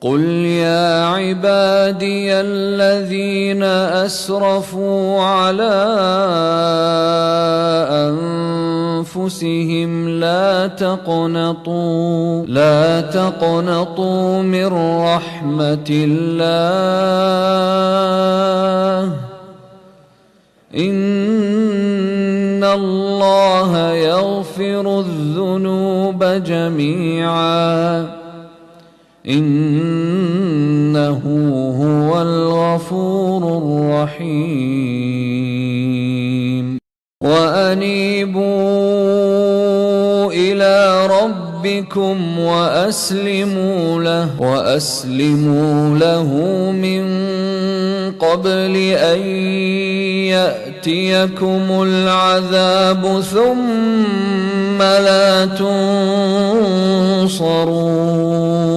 قل يا عبادي الذين أسرفوا على أنفسهم لا تقنطوا من رحمة الله إن الله يغفر الذنوب جميعا إنه هو الغفور الرحيم وأنيبوا إلى ربكم وأسلموا له من قبل أن يأتيكم العذاب ثم لا تنصرون.